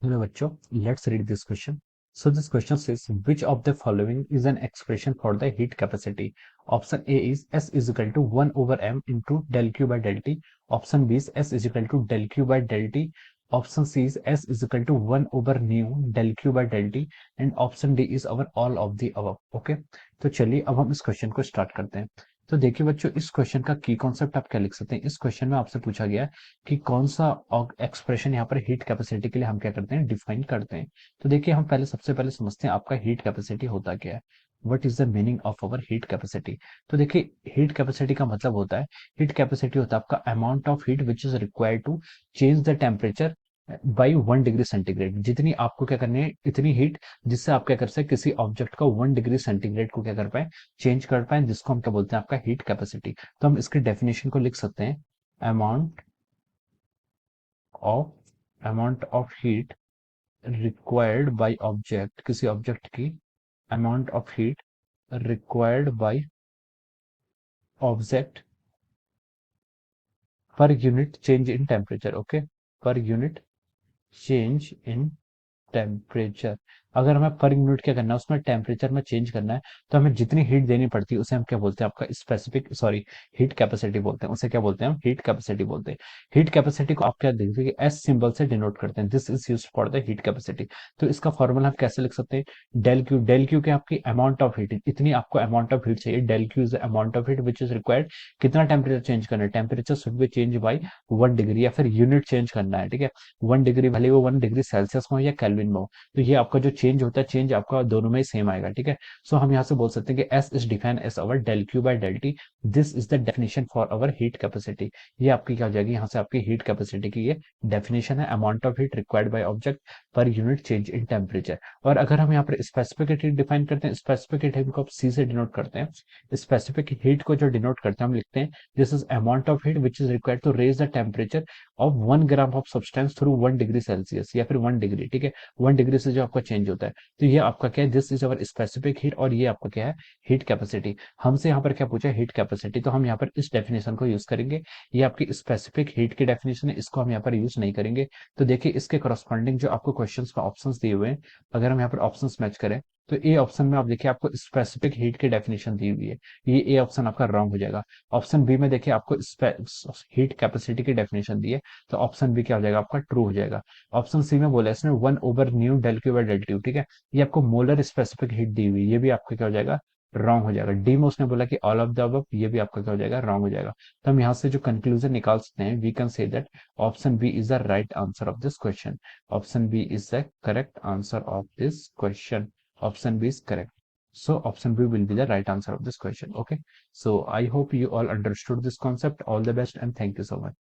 Hello बच्चों, let's read this question. So this question says, which of the following is an expression for the heat capacity? Option A is S is equal to 1 over m into del Q by del T. Option B is S is equal to del Q by del T. Option C is S is equal to 1 over nu del Q by del T. And option D is our all of the above. Okay, तो चलिए अब हम इस question को start करते हैं। तो देखिए बच्चों, इस क्वेश्चन का की कॉन्सेप्ट आप क्या लिख सकते हैं। इस क्वेश्चन में आपसे पूछा गया है कि कौन सा एक्सप्रेशन यहाँ पर हीट कैपेसिटी के लिए हम क्या करते हैं, डिफाइन करते हैं। तो देखिए हम पहले सबसे पहले समझते हैं आपका हीट कैपेसिटी होता क्या है। What is the meaning of our heat capacity. तो देखिए हीट कैपेसिटी का मतलब होता है, हीट कैपेसिटी होता है आपका amount of heat which is required to change the temperature by 1 degree centigrade. जितनी आपको क्या करनी है, इतनी हीट जिससे आप क्या कर सकते किसी ऑब्जेक्ट को 1 डिग्री सेंटीग्रेड को क्या कर पाए, चेंज कर पाए, जिसको हम क्या बोलते हैं आपका हीट कैपेसिटी। तो हम इसकी डेफिनेशन को लिख सकते हैं, amount of amount of heat required by object, किसी ऑब्जेक्ट की amount of heat required by object per unit change in temperature. Okay, per unit change in temperature. अगर हमें पर यूनिट क्या करना है, उसमें टेम्परेचर में चेंज करना है, तो हमें जितनी हीट देनी पड़ती है उसे हम क्या बोलते हैं, आपका स्पेसिफिक सॉरी हीट कैपेसिटी बोलते हैं। उसे क्या बोलते हैं, हम हीट कैपेसिटी बोलते हैं। हीट कैपेसिटी को आप क्या देखते हैं कि एस सिंबल से डिनोट करते हैं, this is used for the heat capacity. तो इसका फॉर्मूला हम कैसे लिख सकते हैं, डेल क्यू। डेल क्यू के आपकी अमाउंट ऑफ हीट, इतनी आपको अमाउंट ऑफ हीट चाहिए। Del Q is the amount of heat which is required, कितना टेम्परेचर चेंज करना है, temperature should be change by 1 degree, या फिर यूनिट चेंज करना है। ठीक है, 1 डिग्री, भले वो 1 डिग्री सेल्सियस में हो या केल्विन में हो, तो ये आपका जो चेंज होता है, चेंज आपका दोनों में ही सेम आएगा। ठीक है, सो हम यहाँ से बोल सकते हैं कि S is define as our del Q by del T. This is the definition for our heat capacity. ये आपकी क्या हो जाएगी, यहाँ से आपकी हीट कैपेसिटी की ये डेफिनेशन है, amount of heat required by object per unit change in temperature. और अगर हम यहाँ पर स्पेसिफिक हीट डिफाइन करते हैं, स्पेसिफिक हीट को सी से डिनोट करते हैं। स्पेसिफिक हीट को जो डिनोट करते हैं हम लिखते हैं, this is amount of heat which is required to raise the temperature of 1 gram of substance through 1 degree Celsius, या फिर 1 डिग्री। ठीक है, 1 डिग्री से जो आपका चेंज होता है, तो ये आपका क्या है, this is our specific heat, और ये आपका क्या है, हीट कैपेसिटी। हमसे यहाँ पर क्या पूछा है, हीट कैपेसिटी, तो हम यहाँ पर इस डेफिनेशन को यूज करेंगे। ये आपकी स्पेसिफिक हीट की डेफिनेशन है, इसको हम यहाँ पर यूज नहीं करेंगे। तो देखिए इसके करस्पॉन्डिंग जो आपको क्वेश्चन में ऑप्शन दिए हुए हैं, अगर हम यहाँ पर ऑप्शन मैच करें, तो ए ऑप्शन में आप देखिए आपको स्पेसिफिक हीट की डेफिनेशन दी हुई है, ये ए ऑप्शन आपका रॉन्ग हो जाएगा। ऑप्शन बी में देखिए आपको हीट कैपेसिटी की डेफिनेशन दी है, तो ऑप्शन बी क्या हो जाएगा, आपका ट्रू हो जाएगा। ऑप्शन सी में बोला है इसने 1 over nu del Q by del t. ठीक है, ये आपको मोलर स्पेसिफिक हीट दी हुई, ये भी आपका क्या हो जाएगा, रॉन्ग हो जाएगा। डी में उसने बोला कि ऑल ऑफ द अबव, ये भी आपका क्या हो जाएगा, रॉन्ग हो जाएगा। तो हम यहाँ से जो कंक्लूजन निकाल सकते हैं, we can say that option B is the right answer of this question. Option B is the correct answer of this question. Option B is correct. So option B will be the right answer of this question. Okay. So I hope you all understood this concept. All the best and thank you so much.